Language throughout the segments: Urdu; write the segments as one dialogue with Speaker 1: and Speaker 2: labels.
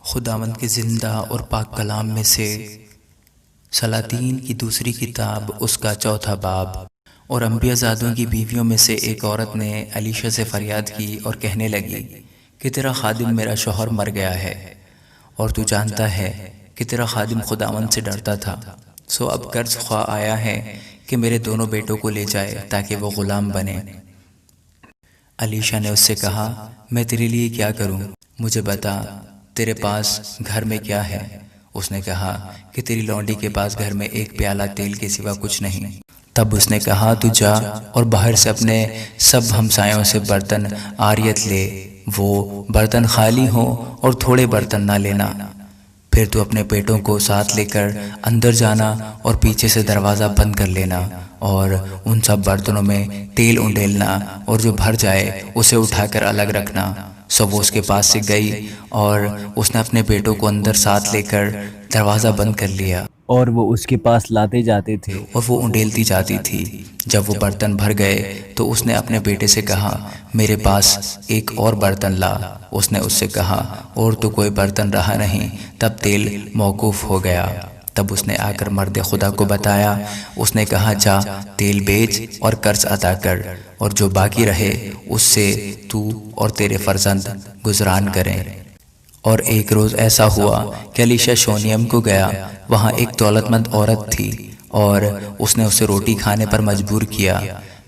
Speaker 1: خداوند کے زندہ اور پاک کلام میں سے سلاطین کی دوسری کتاب اس کا چوتھا باب۔ اور انبیاء زادوں کی بیویوں میں سے ایک عورت نے علیشہ سے فریاد کی اور کہنے لگی کہ تیرا خادم میرا شوہر مر گیا ہے، اور تو جانتا ہے کہ تیرا خادم خداوند سے ڈرتا تھا، سو اب قرض خواہ آیا ہے کہ میرے دونوں بیٹوں کو لے جائے تاکہ وہ غلام بنے۔ علیشہ نے اس سے کہا، میں تیرے لیے کیا کروں؟ مجھے بتا تیرے پاس گھر میں کیا ہے؟ اس نے کہا کہ تیری لونڈی کے پاس گھر میں ایک پیالہ تیل کے سوا کچھ نہیں۔ تب اس نے کہا، تو جا اور باہر سے اپنے سب ہمسایوں سے برتن عاریت لے، وہ برتن خالی ہوں اور تھوڑے برتن نہ لینا۔ پھر تو اپنے بیٹوں کو ساتھ لے کر اندر جانا اور پیچھے سے دروازہ بند کر لینا، اور ان سب برتنوں میں تیل انڈیلنا، اور جو بھر جائے اسے اٹھا کر الگ رکھنا۔ سو وہ اس کے پاس سے گئی، اور اس نے اپنے بیٹوں کو اندر ساتھ لے کر دروازہ بند کر لیا،
Speaker 2: اور وہ اس کے پاس لاتے جاتے تھے۔
Speaker 1: اور وہ انڈیلتی جاتی تھی۔ جب وہ برتن بھر گئے تو اس نے اپنے بیٹے سے کہا، میرے پاس ایک اور برتن لا۔ اس نے اس سے کہا، اور تو کوئی برتن رہا نہیں۔ تب تیل موقوف ہو گیا۔ تب اس نے آ کر مرد خدا کو بتایا۔ اس نے کہا، جا تیل بیچ اور قرض ادا کر، اور جو باقی رہے اس سے تو اور تیرے فرزند گزران کریں۔ اور ایک روز ایسا ہوا کہ علیشہ شونیم کو گیا، وہاں ایک دولت مند عورت تھی، اور اس نے اسے روٹی کھانے پر مجبور کیا۔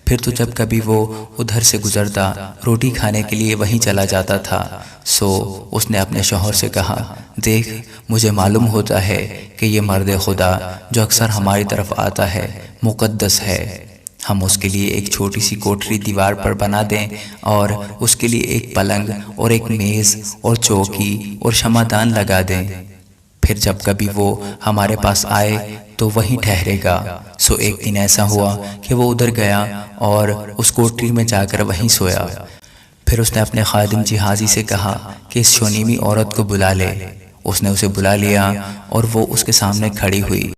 Speaker 1: پھر تو جب کبھی وہ ادھر سے گزرتا روٹی کھانے کے لیے وہیں چلا جاتا تھا۔ سو اس نے اپنے شوہر سے کہا، دیکھ مجھے معلوم ہوتا ہے کہ یہ مرد خدا جو اکثر ہماری طرف آتا ہے مقدس ہے، ہم اس کے لیے ایک چھوٹی سی کوٹری دیوار پر بنا دیں، اور اس کے لیے ایک پلنگ اور ایک میز اور چوکی اور شمعدان لگا دیں۔ پھر جب کبھی وہ ہمارے پاس آئے تو وہیں ٹھہرے گا۔ سو ایک دن ایسا ہوا کہ وہ ادھر گیا اور اس کوٹری میں جا کر وہیں سویا۔ پھر اس نے اپنے خادم جہازی سے کہا کہ اس شونیمی عورت کو بلا لے۔ اس نے اسے بلا لیا اور وہ اس کے سامنے کھڑی ہوئی۔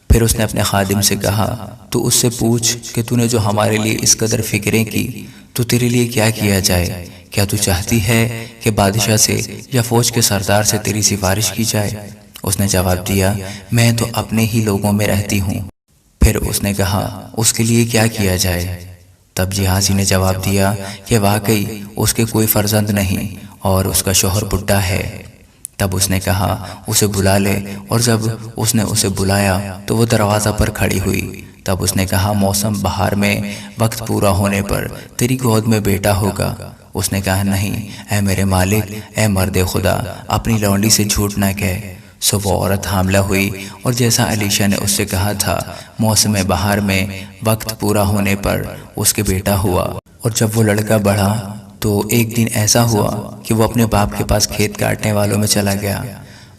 Speaker 1: پھر اس نے اپنے خادم سے کہا، تو اس سے پوچھ کہ تو نے جو ہمارے لیے اس قدر فکریں کی، تو تیرے لیے کیا کیا جائے؟ کیا تو چاہتی ہے کہ بادشاہ سے یا فوج کے سردار سے تیری سفارش کی جائے؟ اس نے جواب دیا، میں تو اپنے ہی لوگوں میں رہتی ہوں۔ پھر اس نے کہا، اس کے لیے کیا کیا جائے؟ تب جہازی نے جواب دیا کہ واقعی اس کے کوئی فرزند نہیں، اور اس کا شوہر بڈھا ہے۔ تب اس نے کہا، اسے بلا لے۔ اور جب اس نے اسے بلایا تو وہ دروازہ پر کھڑی ہوئی۔ تب اس نے کہا، موسم بہار میں وقت پورا ہونے پر تیری گود میں بیٹا ہوگا۔ اس نے کہا، نہیں اے میرے مالک، اے مرد خدا، اپنی لونڈی سے جھوٹ نہ کہہ۔ سو وہ عورت حاملہ ہوئی، اور جیسا علیشہ نے اس سے کہا تھا، موسم بہار میں وقت پورا ہونے پر اس کے بیٹا ہوا۔ اور جب وہ لڑکا بڑھا تو ایک دن ایسا ہوا کہ وہ اپنے باپ کے پاس کھیت کاٹنے والوں میں چلا گیا،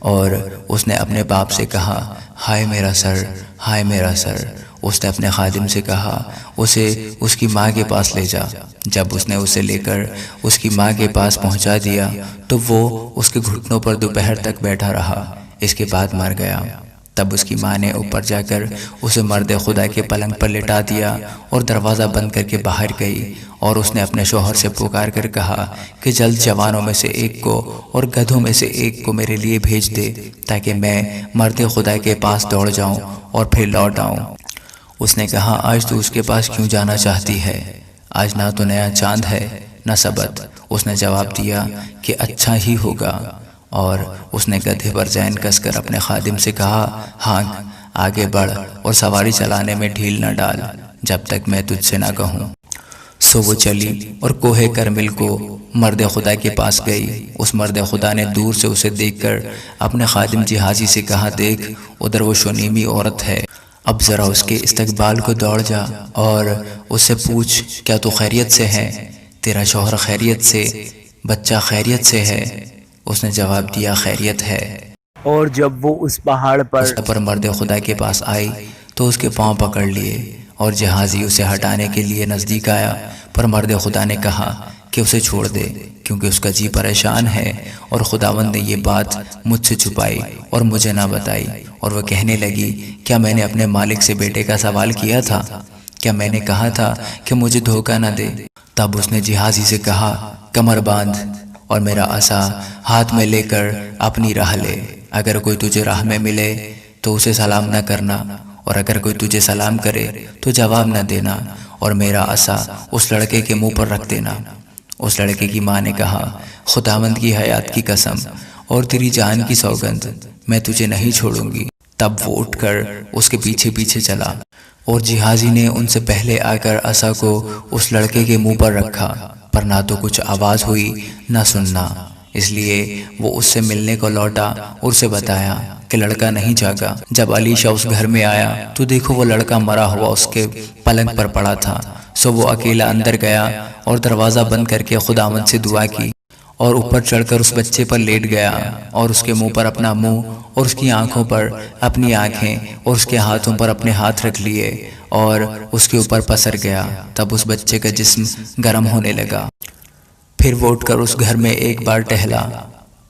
Speaker 1: اور اس نے اپنے باپ سے کہا، ہائے میرا سر، ہائے میرا سر۔ اس نے اپنے خادم سے کہا، اسے اس کی ماں کے پاس لے جا۔ جب اس نے اسے لے کر اس کی ماں کے پاس پہنچا دیا تو وہ اس کے گھٹنوں پر دوپہر تک بیٹھا رہا، اس کے بعد مر گیا۔ تب اس کی ماں نے اوپر جا کر اسے مرد خدا کے پلنگ پر لٹا دیا اور دروازہ بند کر کے باہر گئی، اور اس نے اپنے شوہر سے پکار کر کہا کہ جلد جوانوں میں سے ایک کو اور گدھوں میں سے ایک کو میرے لیے بھیج دے، تاکہ میں مرد خدا کے پاس دوڑ جاؤں اور پھر لوٹ آؤں۔ اس نے کہا، آج تو اس کے پاس کیوں جانا چاہتی ہے؟ آج نہ تو نیا چاند ہے نہ سبت۔ اس نے جواب دیا کہ اچھا ہی ہوگا، اور اس نے گدھے پر زین کس کر اپنے خادم سے کہا، ہاں آگے بڑھ اور سواری چلانے میں ڈھیل نہ ڈال جب تک میں تجھ سے نہ کہوں۔ سو وہ چلی اور کوہ کرمل کو مرد خدا کے پاس گئی۔ اس مرد خدا نے دور سے اسے دیکھ کر اپنے خادم جہازی سے کہا، دیکھ ادھر وہ شونیمی عورت ہے، اب ذرا اس کے استقبال کو دوڑ جا اور اس سے پوچھ، کیا تو خیریت سے ہے؟ تیرا شوہر خیریت سے، بچہ خیریت سے ہے؟ اس نے جواب دیا، خیریت ہے۔
Speaker 2: اور جب وہ اس پہاڑ
Speaker 1: پر مرد خدا کے پاس آئی تو اس کے پاؤں پکڑ لیے، اور جہازی اسے ہٹانے کے لیے نزدیک آیا، پر مرد خدا نے کہا کہ اسے چھوڑ دے، کیونکہ اس کا جی پریشان ہے، اور خداوند نے یہ بات مجھ سے چھپائی اور مجھے نہ بتائی۔ اور وہ کہنے لگی، کیا میں نے اپنے مالک سے بیٹے کا سوال کیا تھا؟ کیا میں نے کہا تھا کہ مجھے دھوکہ نہ دے؟ تب اس نے جہازی سے کہا، کمر باندھ اور میرا عصا ہاتھ میں لے کر اپنی راہ لے۔ اگر کوئی تجھے راہ میں ملے تو اسے سلام نہ کرنا، اور اگر کوئی تجھے سلام کرے تو جواب نہ دینا، اور میرا عصا اس لڑکے کے منہ پر رکھ دینا۔ اس لڑکے کی ماں نے کہا، خداوند کی حیات کی قسم اور تیری جان کی سوگند، میں تجھے نہیں چھوڑوں گی۔ تب وہ اٹھ کر اس کے پیچھے پیچھے چلا، اور جہازی نے ان سے پہلے آ کر عصا کو اس لڑکے کے منہ پر رکھا، پر نہ تو کچھ آواز ہوئی نہ سننا۔ اس لیے وہ اس سے ملنے کو لوٹا اور اسے بتایا کہ لڑکا نہیں جاگا۔ جب علیشہ اس گھر میں آیا تو دیکھو وہ لڑکا مرا ہوا اس کے پلنگ پر پڑا تھا۔ سو وہ اکیلا اندر گیا اور دروازہ بند کر کے خداوند سے دعا کی، اور اوپر چڑھ کر اس بچے پر لیٹ گیا، اور اس کے منہ پر اپنا منہ، اور اس کی آنکھوں پر اپنی آنکھیں، اور اس کے ہاتھوں پر اپنے ہاتھ رکھ لیے، اور اس کے اوپر پسر گیا۔ تب اس بچے کا جسم گرم ہونے لگا۔ پھر وہ اٹھ کر اس گھر میں ایک بار ٹہلا،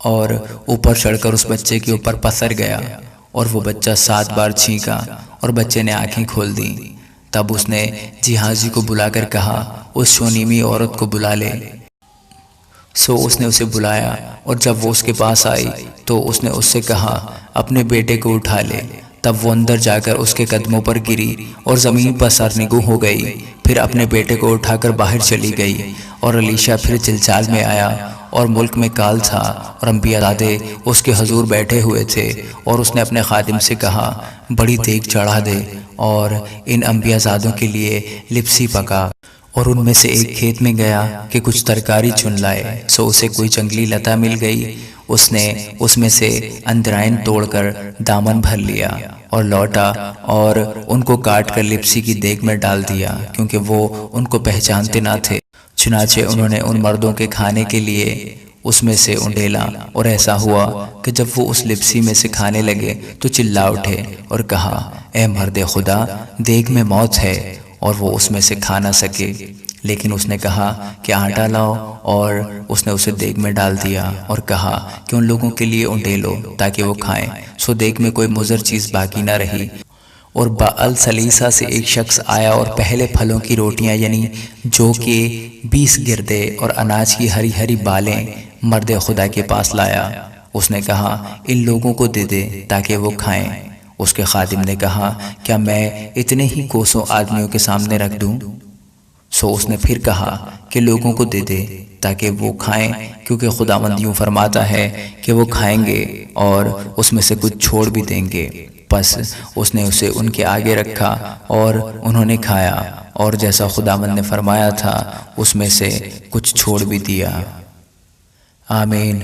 Speaker 1: اور اوپر چڑھ کر اس بچے کے اوپر پسر گیا، اور وہ بچہ 7 بار چھینکا، اور بچے نے آنکھیں کھول دیں۔ تب اس نے جہازی کو بلا کر کہا، اس شونیمی عورت کو بلا لے۔ سو اس نے اسے بلایا، اور جب وہ اس کے پاس آئی تو اس نے اس سے کہا، اپنے بیٹے کو اٹھا لے۔ تب وہ اندر جا کر اس کے قدموں پر گری اور زمین پر سرنگوں ہو گئی، پھر اپنے بیٹے کو اٹھا کر باہر چلی گئی۔ اور علیشہ پھر جلجال میں آیا، اور ملک میں کال تھا، اور انبیاء زادے اس کے حضور بیٹھے ہوئے تھے، اور اس نے اپنے خادم سے کہا، بڑی دیگ چڑھا دے، اور ان انبیاء زادوں کے لیے لپسی پکا۔ اور ان میں سے ایک کھیت میں گیا کہ کچھ ترکاری چن لائے، سو اسے کوئی جنگلی لتا مل گئی، اس نے اس میں سے اندرائن توڑ کر دامن بھر لیا، اور لوٹا اور ان کو کاٹ کر لپسی کی دیگ میں ڈال دیا، کیونکہ وہ ان کو پہچانتے نہ تھے۔ چنانچہ انہوں نے ان مردوں کے کھانے کے لیے اس میں سے انڈیلا، اور ایسا ہوا کہ جب وہ اس لپسی میں سے کھانے لگے تو چلا اٹھے اور کہا، اے مرد خدا، دیگ میں موت ہے، اور وہ اس میں سے کھا نہ سکے۔ لیکن اس نے کہا کہ آٹا لاؤ، اور اس نے اسے دیگ میں ڈال دیا، اور کہا کہ ان لوگوں کے لیے انڈیلو تاکہ وہ کھائیں۔ سو دیگ میں کوئی مضر چیز باقی نہ رہی۔ اور بأل سلیسہ سے ایک شخص آیا اور پہلے پھلوں کی روٹیاں، یعنی جو کہ 20 گردے اور اناج کی ہری ہری بالیں مرد خدا کے پاس لایا۔ اس نے کہا، ان لوگوں کو دے دے تاکہ وہ کھائیں۔ اس کے خادم نے کہا، کیا میں اتنے ہی کوسوں آدمیوں کے سامنے رکھ دوں؟ سو اس نے پھر کہا کہ لوگوں کو دے دے تاکہ وہ کھائیں، کیونکہ خداوند یوں فرماتا ہے کہ وہ کھائیں گے اور اس میں سے کچھ چھوڑ بھی دیں گے۔ پس اس نے اسے ان کے آگے رکھا، اور انہوں نے کھایا، اور جیسا خداوند نے فرمایا تھا اس میں سے کچھ چھوڑ بھی دیا۔ آمین۔